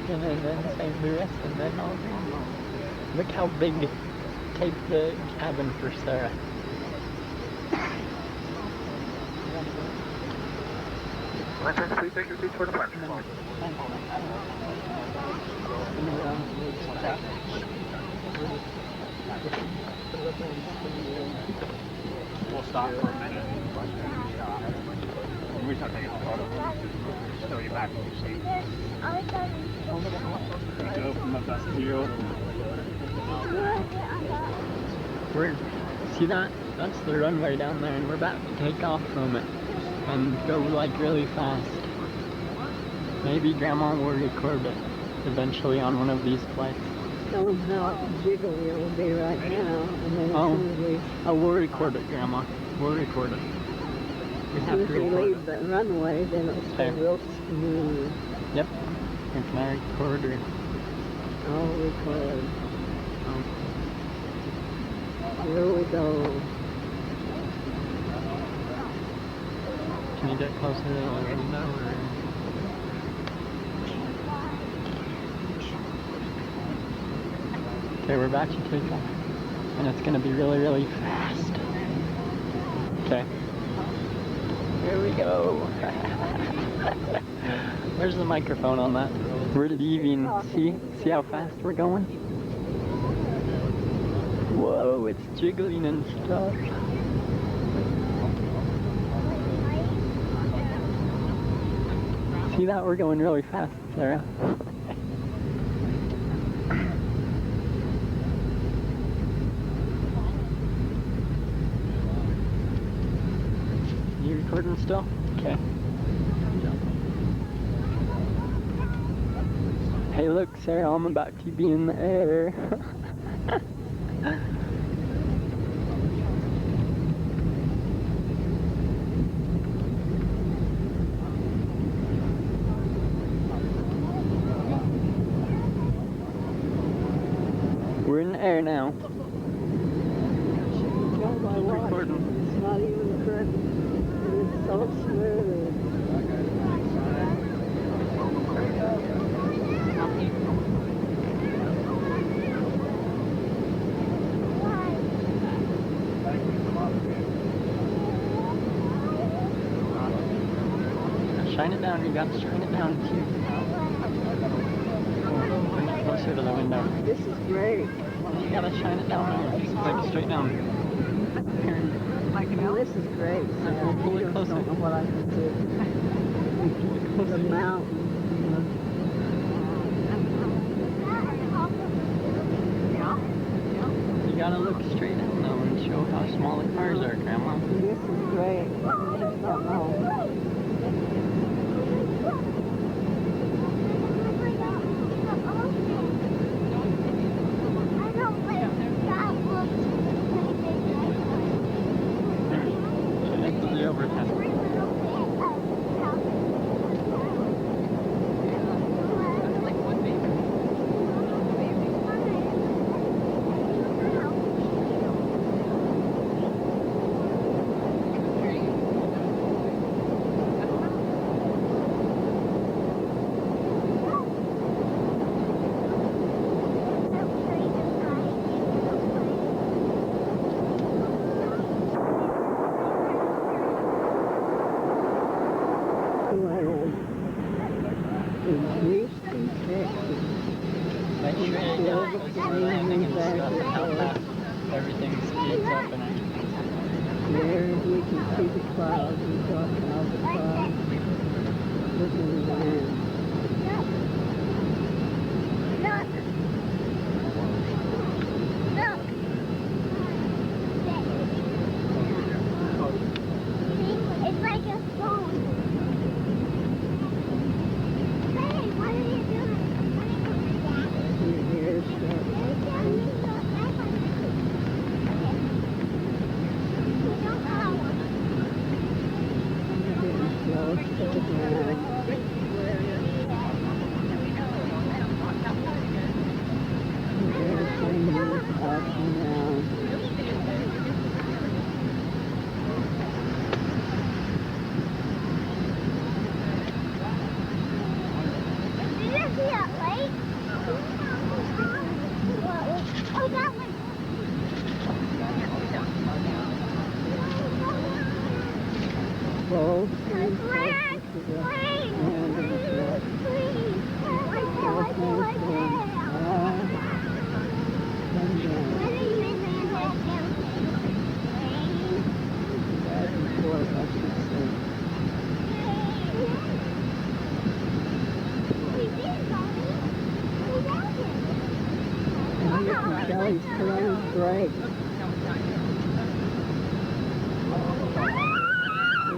and then St. Louis, and then all Grandma. Look how big. Take the cabin for Sarah. Please take your seats for departure. We'll stop for a minute. We start taking a photo. Show you back in your seat. Go from the vestibule. See that? That's the runway down there, and we're about to take off from it and go like really fast. Maybe Grandma will record it eventually on one of these flights. Tell them how jiggly it will be right now, and then as soon as we... Oh, we'll record it, Grandma. We'll record it. As soon as we leave the runway, then it'll stay real smooth. Yep. And can I record or... I'll record. Oh. Here we go. Can you get closer to the window or... Okay, we're about to take off. And it's gonna be really, really fast. Okay. Here we go. Where's the microphone on that? We're leaving. See how fast we're going? Whoa, it's jiggling and stuff. See that? We're going really fast, Sarah. You recording still? Okay. Hey look, Sarah, I'm about to be in the air. We're in the air now. Recording. It's not even correct. It's so smooth. Shine it down, you got to shine it down too. Closer to the window. This is great. You gotta shine it down there, just like straight down. Here. Well, this is great. So Pull it you closer. don't know what I can do. The mountain. You gotta look straight down though and show how small the cars are, Grandma. This is great. I just don't know. This is the overpass. In Houston, Texas. Make sure you got close to landing and stuff and how fast everything speeds up and everything. There we can see the clouds. We're talking all the clouds. Looking at the land. It's like a phone. Hey, what are you doing? Here's getting close to the ground. both Please, things please, closer to the please, land and the flood. please. Both things going up and down, back and forth, I should say. And you can tell he's put on his brakes.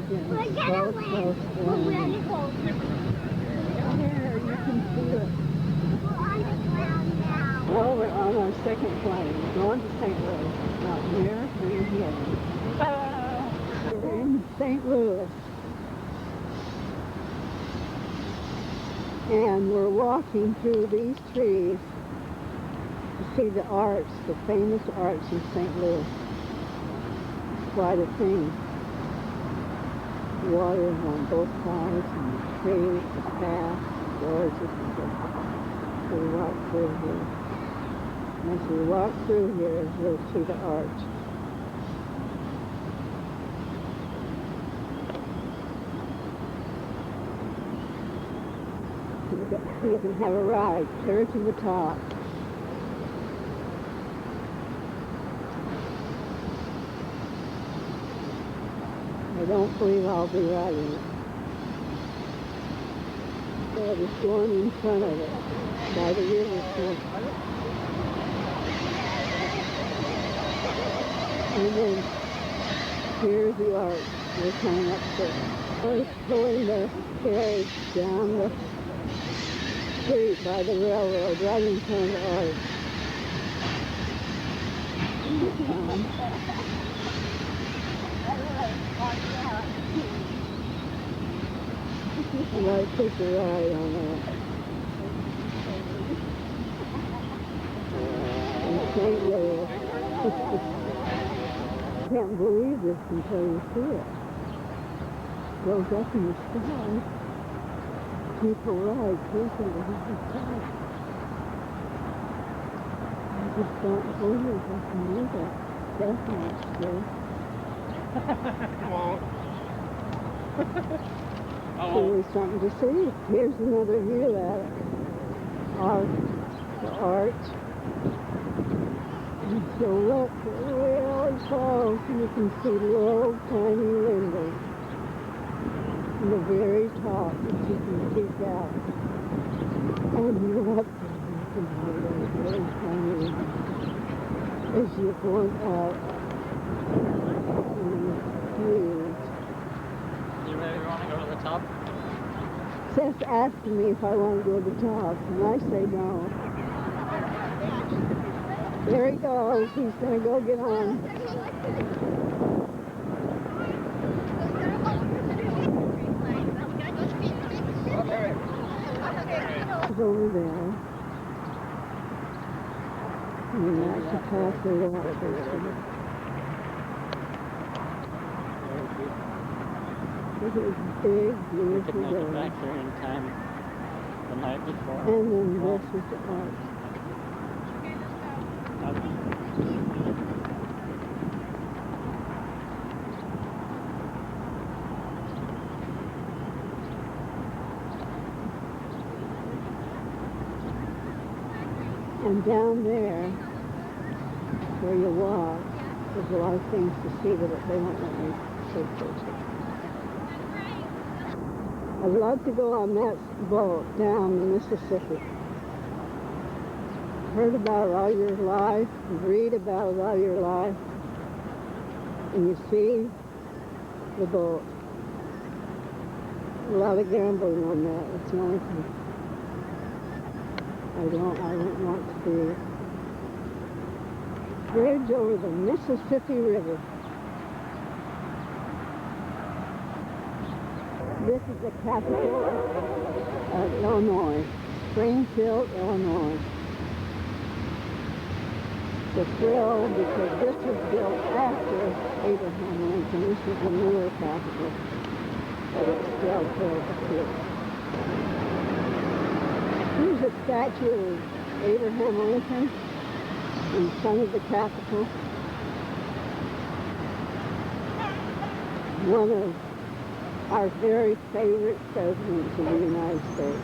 We're getting so close to land. There, you can feel it. Oh, we're on our second plane. We're going to St. Louis. Not here, we're here. We're in St. Louis. And we're walking through these trees to see the arch, the famous arch in St. Louis. It's quite a thing. Water on both sides and the trees, the path, gorgeous. So we walk through here. And as we walk through here, we'll see the arch. You can have a ride clear to the top. I don't believe I'll be riding it. But it's going in front of it by the river. And then here's the arch. We're coming up there. I was pulling the carriage down the street by the railroad right in front of the arch. And I took a ride on that. In St. Louis. Can't believe this until you see it. Goes up in the sky. People ride closer to the sky. I just don't believe I can do that. Definitely. Really something to see. Here's another view at it. The arch. And so look, really close, you can see little tiny windows in the very top that you can peek out. And you're up there, you can see those really tiny windows as you're going out in the fields. You really want to go to the top? Seth asked me if I want to go to the top, and I say no. There he goes. He's going to go get on. He's over there. And that's the path we walk through. This is big, We could beautiful make it road. back there in time the night before. And then this is the arch. And down there, where you walk, there's a lot of things to see, but they won't let me take pictures. I'd love to go on that boat down the Mississippi. Heard about it all your life, read about it all your life, and you see the boat. A lot of gambling on that. It's the only thing. I don't want to be. Bridge over the Mississippi River. This is the capital of Illinois, Springfield, Illinois. It's a thrill because this was built after Abraham Lincoln. This is the newer capital, but it's still built up here. Here's a statue of Abraham Lincoln in front of the Capitol. One of our very favorite presidents of the United States.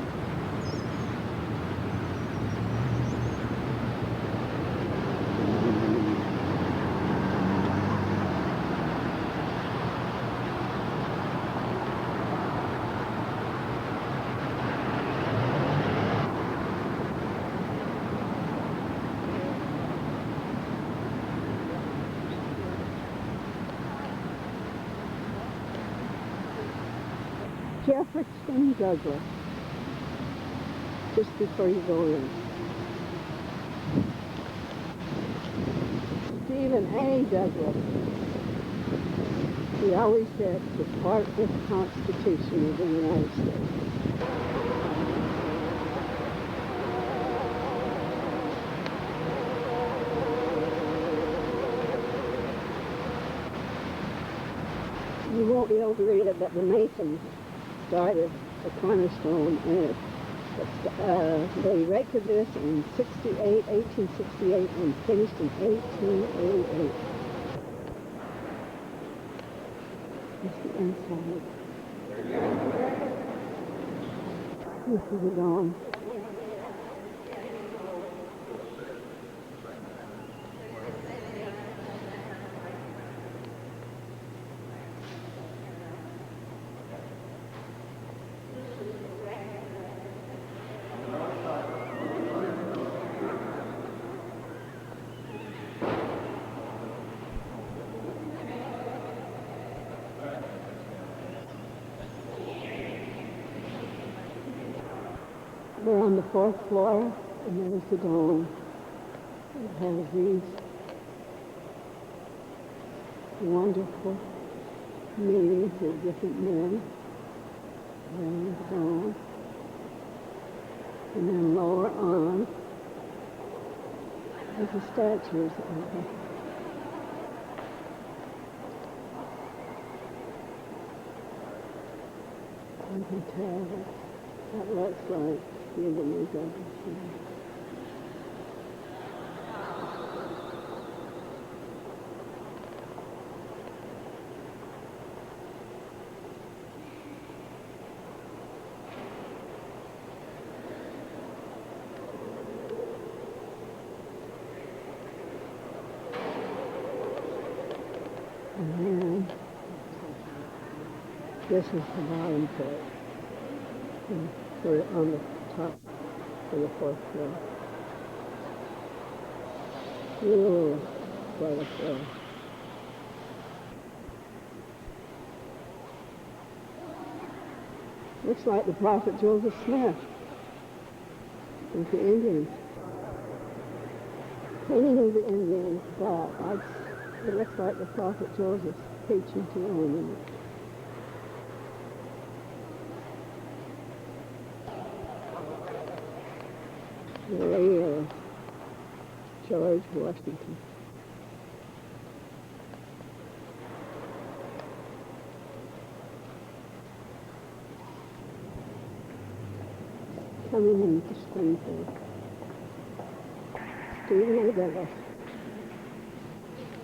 Jefferson Douglas, just before you go in. Stephen A. Douglas, he always said to support the Constitution of the United States. You won't be able to read it, but the Masons started the cornerstone, and they erected this in 1868, and finished in 1888. That's the inside. This is the dome. We're on the 4th floor, and there's the dome. It has these wonderful meetings of different men around the dome. And then lower on, there's the statues of the I can tell that looks like the image of the sea. And then this is the bottom part. And we're on the top of the 4th floor. Ooh, quite a floor. Looks like the Prophet Joseph Smith with the Indians. Painting of the Indians, but it looks like the Prophet Joseph preaching to them in it. The lady of George Washington. Coming into Springfield. Stephen A. Douglas.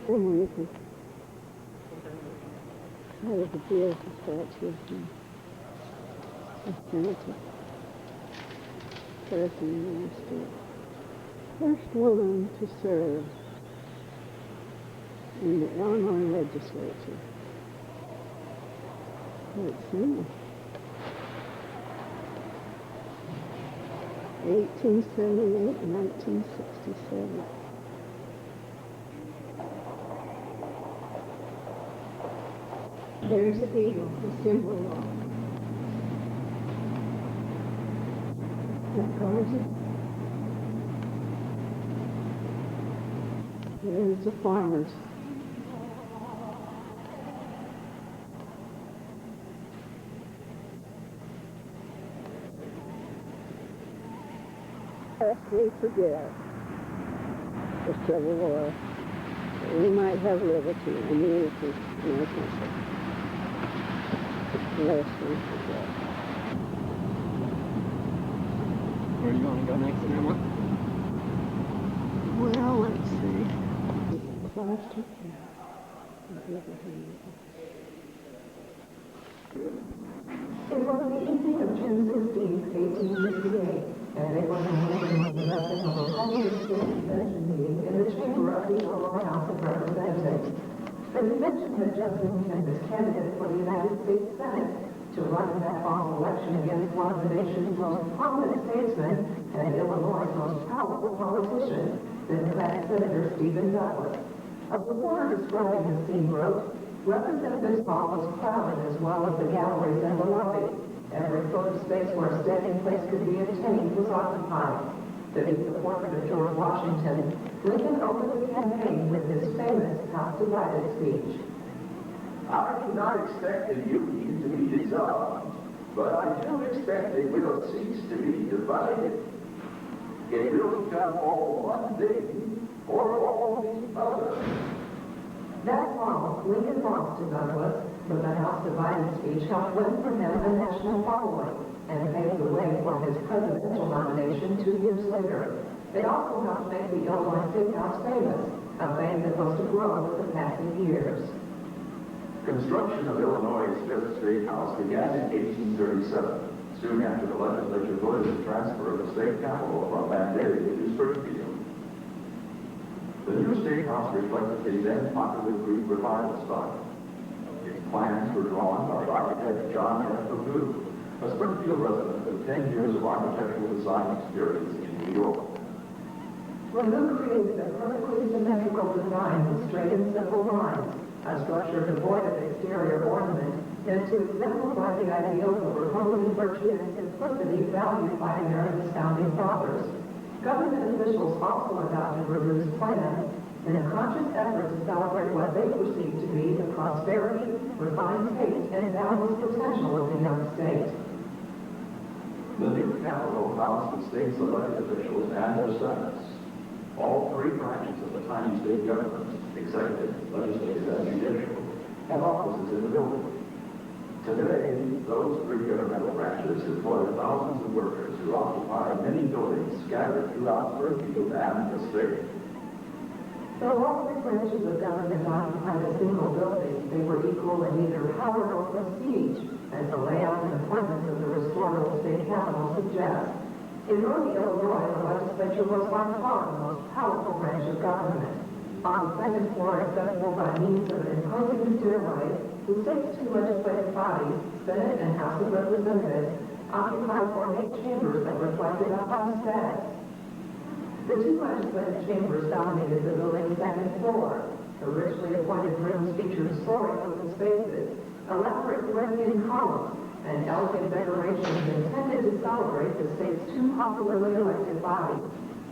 And Lincoln. That is a beautiful statue of Senator. First in the United States. First woman to serve in the Illinois legislature. Let's see. 1878 and 1967. There's the eagle, the symbol of that covers it. There's the farmers. Lest we forget the Civil War, we might have liberty and unity in our country. Lest we forget. Where do you want to go next, Grandma? Well, let's see. Plastic. It was the evening of June 16, 1858, and they were having the discussion of a Congress State Convention meeting in the chamber of the Illinois House of Representatives. The convention had just been named as candidate for the United States Senate to run in that fall election against one of the nation's most prominent statesmen and Illinois' most powerful politician, Democratic Senator Stephen Douglas. A reporter describing the scene wrote, "Representatives' Hall was crowded as well as the galleries and the lobby. Every foot of space where a standing place could be obtained was occupied. Beneath the portrait of George Washington, Lincoln opened the campaign with his famous House Divided speech. I do not expect the Union to be dissolved, but I do expect it will cease to be divided. It will become all one thing or all the other." That fall, Lincoln lost to Douglas, but the House Divided speech helped win for him a national following and paved the way for his presidential nomination 2 years later. It also helped make the Illinois State House famous, a fame that was to grow with the passing years. Construction of Illinois' Fifth State House began in 1837, soon after the legislature voted to transfer the state capital from Vandalia to Springfield. The new State House reflected the then popular Greek revival style. Its plans were drawn by architect John F. Purdue, a Springfield resident with 10 years of architectural design experience in New York. Purdue created a perfectly symmetrical design with straight and simple lines, a structure devoid of exterior ornament, and to exemplify the ideals of repose, virtue, and simplicity valued by America's founding fathers. Government officials also adopted Purdue's plan in a conscious effort to celebrate what they perceived to be the prosperity, refined taste, and boundless potential of the United States. The new Capitol housed the state's elected officials and their senates. All three branches of the tiny state government, executive, legislative, and judicial, have offices in the building. Today, those three governmental branches employ thousands of workers who occupy many buildings scattered throughout Springfield and the state. Though all three branches of government occupied a single building, they were equal in neither power nor prestige, as the layout and appointments of the restored state capitol suggest. In early Illinois, the legislature was by far the most powerful branch of government. On the second floor, accessible by means of an imposing stairway, the state's two legislative bodies, Senate and House of Representatives, occupied ornate chambers that reflected a high status. The two legislative chambers dominated the building's second floor. The richly appointed rooms featured soaring open spaces, elaborate Corinthian columns, and elegant decorations intended to celebrate the state's two popularly elected bodies.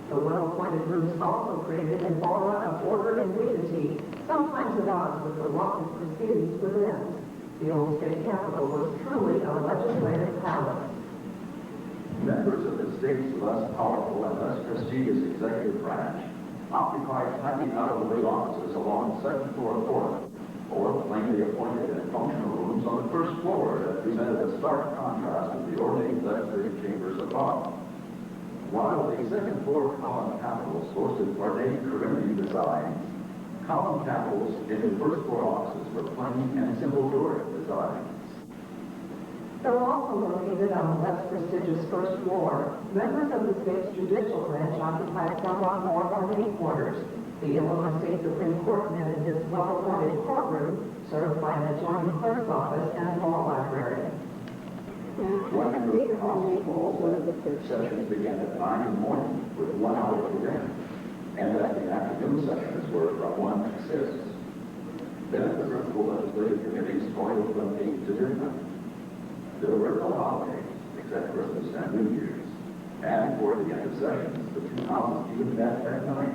The well-appointed rooms also created an aura of order and dignity, sometimes at odds with the lofty proceedings within. The old state capitol was truly a legislative palace. Members of the state's less powerful and less prestigious executive branch occupy tiny out-of-the-way offices along the second floor corridor, or plainly appointed in functional rooms on the first floor that presented a stark contrast with the ornate legislative chambers above. While the second floor column capitals boasted ornate Corinthian designs, column capitals in the first floor offices were plain and simple Doric designs. Though also located on the less prestigious first floor, members of the state's judicial branch occupied somewhat more ornate quarters. The Illinois State Supreme Court met in this well-appointed courtroom, served by an adjoining clerk's office and law library. One of the sessions began at 9 in the morning with 1 hour for dinner, and that the afternoon sessions were from 1 to 6. Then the principal legislative committees toiled from 8 to midnight. There were no holidays, except Christmas and New Year's, and for the end of sessions, the two houses even met at night.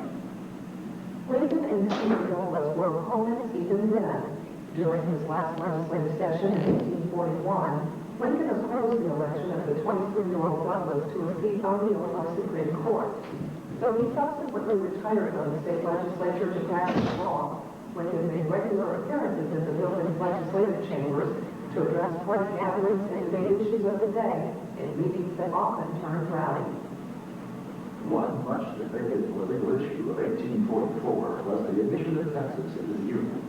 Lincoln and Stephen Douglas were opponents even then. During his last legislative session in 1841, Lincoln opposed the election of the 23-year-old Douglas to a seat on the Illinois Supreme Court. Though he subsequently retired from the state legislature to practice law, Lincoln made regular appearances in the building's legislative chambers to address court gatherings and debate issues of the day in meetings that often turned rowdy. One much debated political issue of 1844 was the admission of Texas into the Union,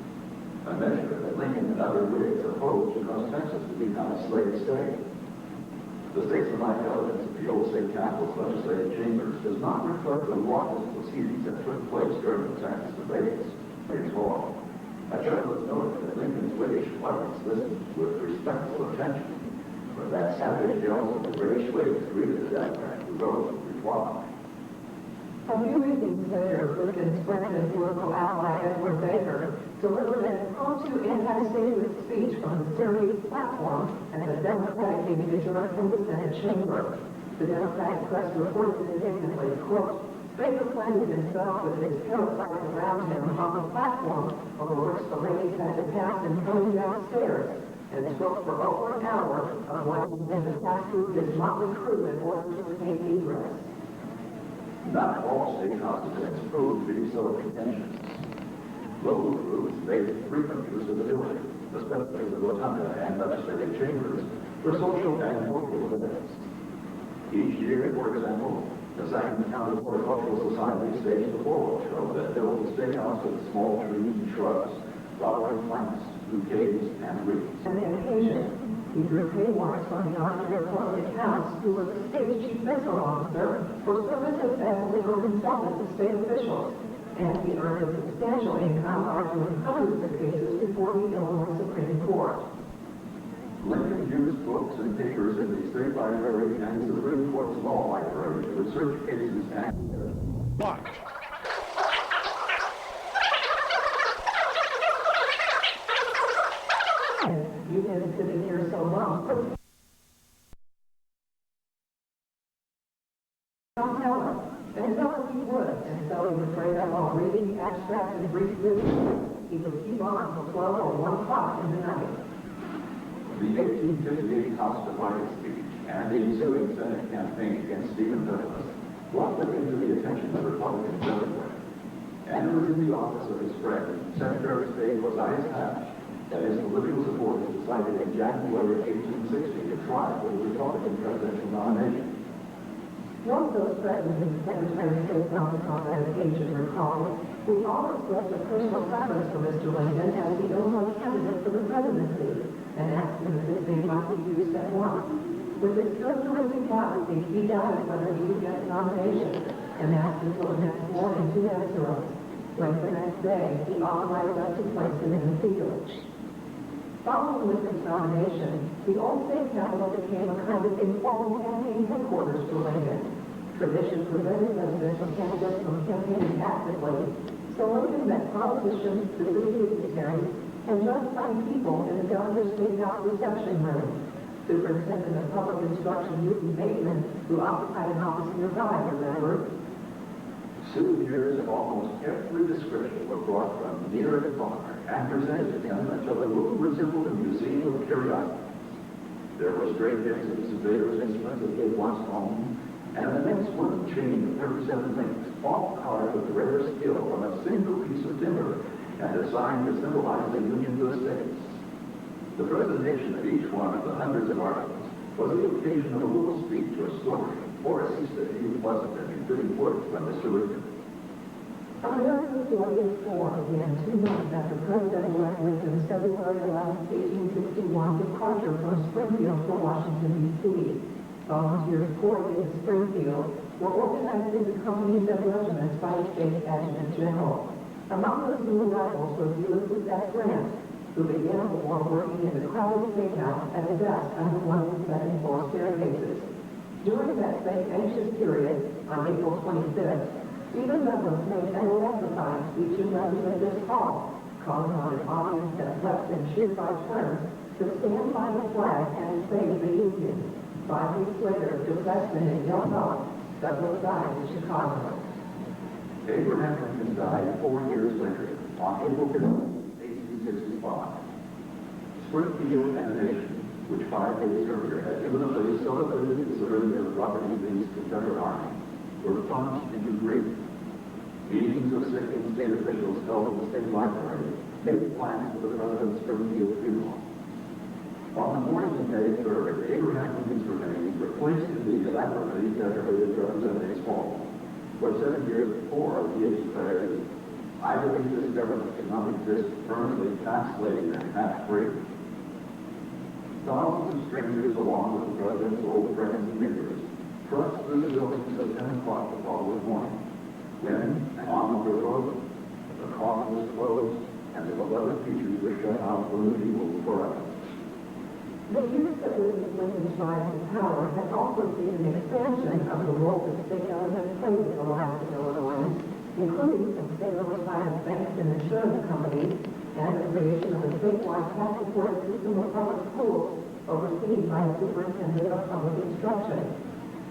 a measure that Lincoln and other Whigs opposed North Texas to become a slave state. The statesmanlike evidence of the old state capitol's legislative chambers does not reflect the lawless proceedings that took place during the Texas debates. It's wrong. I should have noted that Lincoln's British was listened with respectful attention, but that Saturday Jones of the British Whigs greeted the Democrat who rose to reply. A few evenings later, Lincoln's friend and political ally Edward Baker delivered an impromptu anti-statist speech from the Series platform and the Democratic individual from the Senate chamber. The Democratic press reported indignantly, quote, Baker planted himself with his parasites around him on the platform over which the ladies had to pass and coming downstairs, and spoke for over an hour of watching them attack through his motley crew in order to take egress. Not all state constituents proved to be so contentious. Local groups made frequent use of the building, especially the rotunda and legislative chambers, for social and political events. Each year, for example, the Second County Horticultural Society staged a floral show that filled the state house with small trees and shrubs, flowering plants, bouquets, and wreaths. On the occasion, he drew haymarks on the honorary accounts who was the state chief fiscal officer for services as legal consultant to state officials, and he earned a substantial income arguing hundreds of cases before the Illinois Supreme Court. Lincoln used books and papers in the state library and the Supreme Court's law library to research cases and Watch. And you've been sitting here so long. Don't tell him. And no one he would. And so he was afraid of all reading, abstract, and brief news. He would keep on till 12 or 1 o'clock in the night. the 1858 House Divided speech and the ensuing Senate campaign against Stephen Douglas brought them into the attention of Republicans everywhere. And it was in the office of his friend, Secretary of State Josiah Hatch, that his political supporters decided in January 1860 to try for the Republican presidential nomination. One of those presidents, Secretary of State on that occasion recalled, we all expressed a personal preference for Mr. Lincoln as the Illinois candidate for the presidency, and asked him if his name might be used at once. With his characteristic modesty, he doubted whether he would get the nomination, and asked until the next morning to answer us. When the next day, he authorized us to place him in the field. Following Lincoln's nomination, the old state capitol became a kind of informal campaign headquarters for Lincoln. Tradition prevented presidential candidates from campaigning actively, so Lincoln met politicians, the city dignitaries, and just fine people in the governor's state house reception room. Superintendent of Public Instruction Newton Bateman, who occupied an office nearby, remembered. Souvenirs of almost every description were brought from near and far and presented to him until the room resembled a museum of curiosities. There was great mix of surveyor's instruments that he had once owned, and an immense wooden chain of 37 links, all carved with rare skill from a single piece of timber and designed to symbolize the Union of the States. The presentation of each one of the hundreds of articles was the occasion of a little speech or story, or at least a few pleasant and fitting words from Mr. Lincoln. On November 24, again, 2 months after President-elect Lincoln's February 11, 1861 departure from Springfield for Washington, D.C., volunteers poured in Springfield were organized into companies and regiments by the state adjutant general. Among those new arrivals was Ulysses S. Grant, who began the war working in the crowded state house at a desk under one of the 74 staircases. During that same anxious period, on April 25th, Stephen Douglas made an electrifying speech in Legislative Hall, calling on an audience that left and cheered by turns to stand by the flag and save the Union. 5 weeks later, just less than in Illinois, Douglas died in Chicago. Abraham Lincoln died 4 years later, on April 15, 1865. Springfield and the nation, which 5 days earlier had imminently celebrated the surrender of Robert E. Lee's Confederate Army, were plunged into grief. Meetings of sick and state officials held in the state library made plans for the president's Springfield funeral. On the morning of May 3rd, Abraham Lincoln's remains were placed in the elaborately decorated Representatives Hall, where 7 years before he had declared, I believe this government cannot exist permanently tax-laden and tax-free. Thousands of strangers, along with the president's old friends and neighbors, trust through the buildings at 10 o'clock the following morning. Then, on the road, the coffin is closed, and the beloved features are shut out from the evil forever. The use of women's rights and power has also been an expansion of the role that state government played in Alaska, Illinois, including the federal reliance banks and insurance companies, and the creation of a statewide tax support system of public schools overseen by the superintendent of public instruction.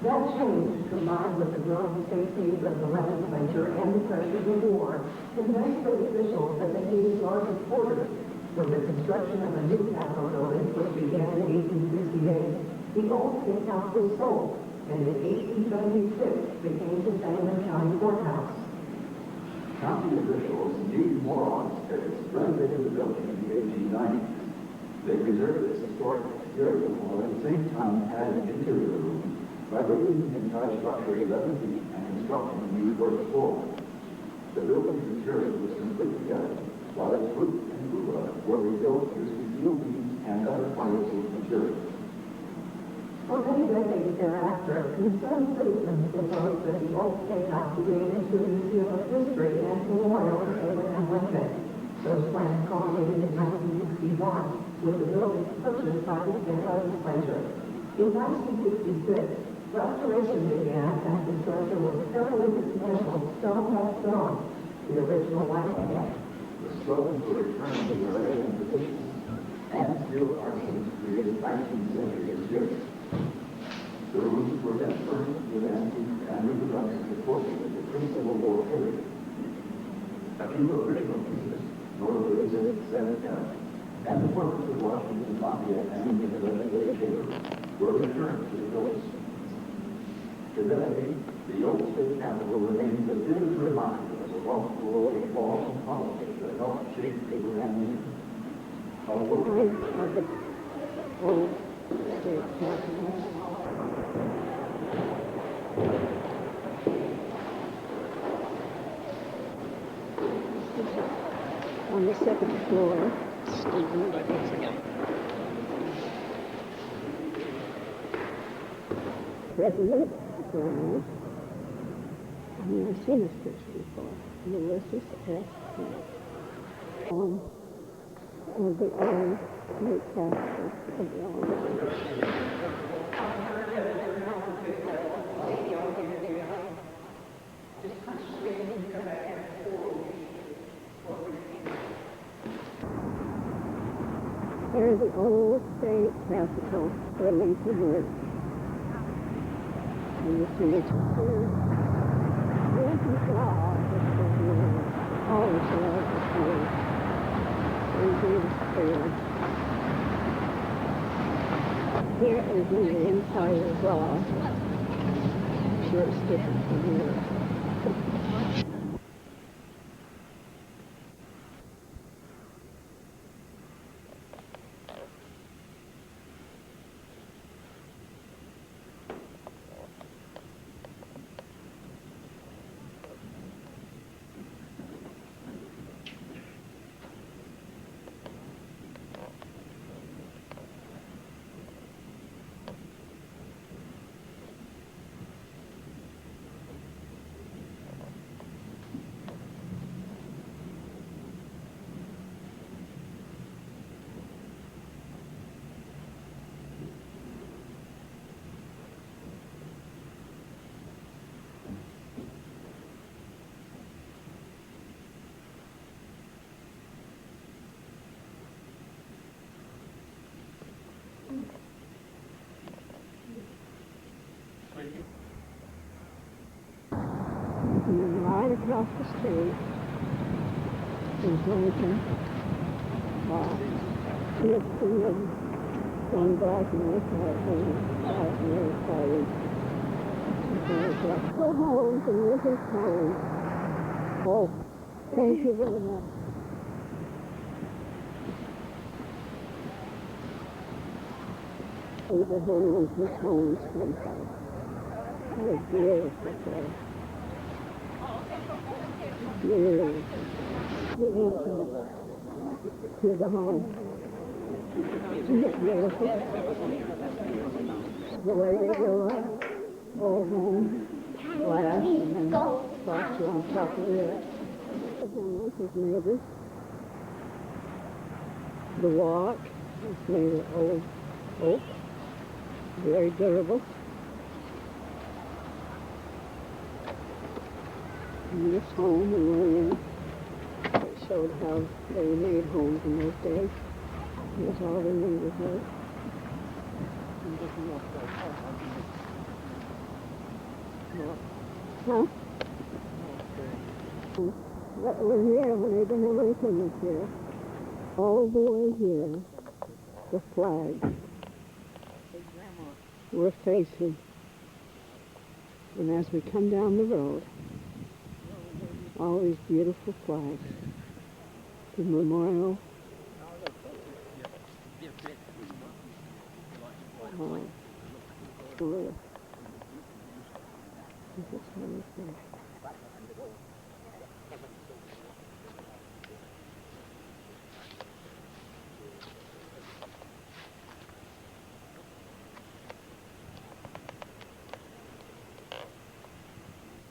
That change, combined with the growing state needs of the legislature and the pressures of war, convinced state officials that they needed larger quarters. For the construction of a new Capitol building, which began in 1868, the old state house was sold, and in 1876 became the Sangamon County Courthouse. County officials, indeed morons, had renovated the building in the 1890s. They preserved its historic exterior while at the same time added interior rooms by raising the entire structure 11 feet and constructing a new first floor. The building's interior was completely gutted, while its roof and cupola were rebuilt using steel beams and other fireproof materials. For many decades thereafter, concerned citizens proposed that the old state house be made into a museum of history and memorial to Abraham Lincoln. Those plans culminated in 1961 with the building purchased by the state legislature. In 1966, restoration began and construction was thoroughly dismantled stone by stone. The original landscape. The struggle to return to the original position and steel artisans created 19th century experience. The rooms were then furnished with antique and reproductions supporting the pre-Civil War period. A few original pieces, notably exhibit 710, and the portraits of Washington, Lafayette, and the legislature were returned to the buildings. Today, the old state capitol remains a vivid reminder of the wrongful laws and politics that helped shape Abraham Lincoln. Of the old state capitol. On the second floor, President, I've never seen this picture before. Ulysses S. Smith. Of the old state capitol of Illinois. There's the old state capitol where Lincoln lived. And you see it's clear. Lincoln Flaw is here. All the flaws are here. Everything is clear. Here is the inside as well. Sure it's different from here. And then right across the street is Lincoln. It's one black and white white and red party. There's like two homes and Lincoln's home. Oh, thank you very much. Abraham Lincoln's home someplace. What a beautiful place. Beautiful. the entrance to the home. Isn't it beautiful? The way they go up, old home, glass, and then plaster on top of it. And this is neighbors. The walk is made of old oak, very durable. And this home we were in, it showed how they made homes in those days. Here's all the neighborhood. Huh? That was here when Abraham Lincoln was here. All the way here, the flag we're facing. And as we come down the road, all these beautiful flags. The memorial.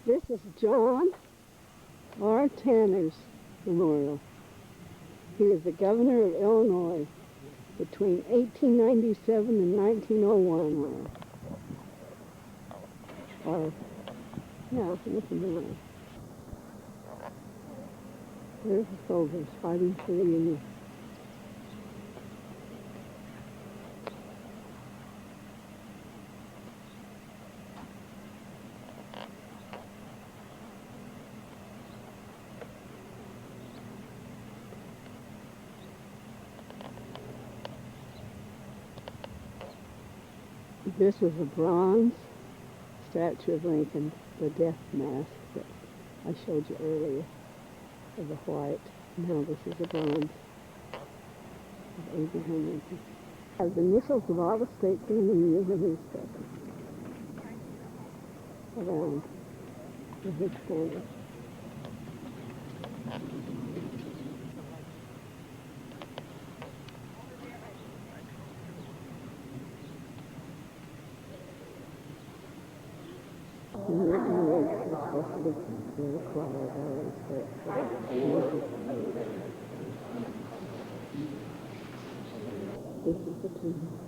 This is John R. Tanner's memorial. He was the governor of Illinois between 1897 and 1901. Yeah, this is mine. There's the soldiers fighting for the Union. This was a bronze statue of Lincoln, the death mask that I showed you earlier, of the white. Now this is a bronze of Abraham Lincoln. Has initials of all the states in the Union and his stuff around the his standard. This is the tomb.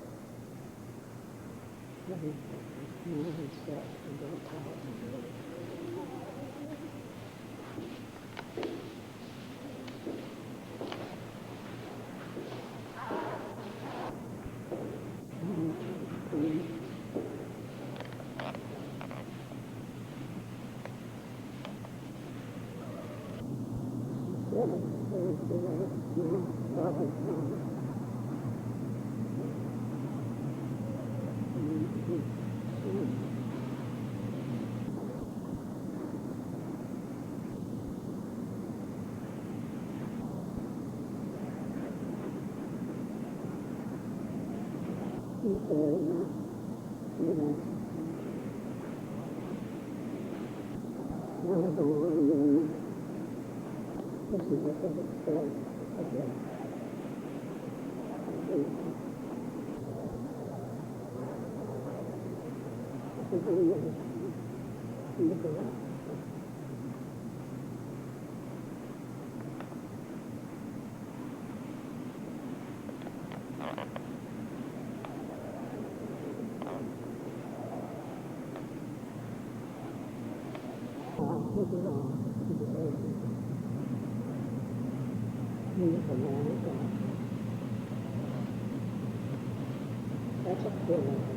That's a feeling.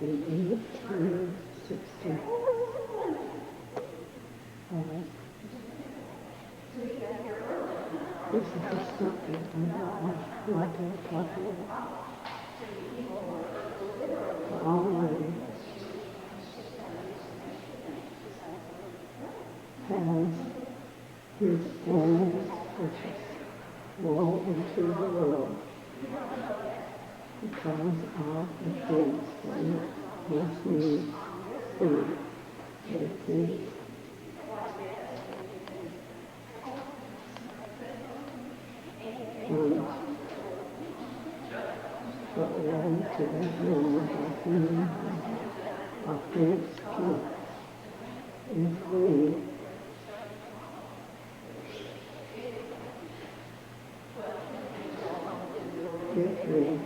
in 1860. This is just something like I talked about. Already has his own purchase roll into the world because of the things that must need food. The things but one to that moment of being of thanksgiving is free. Get free.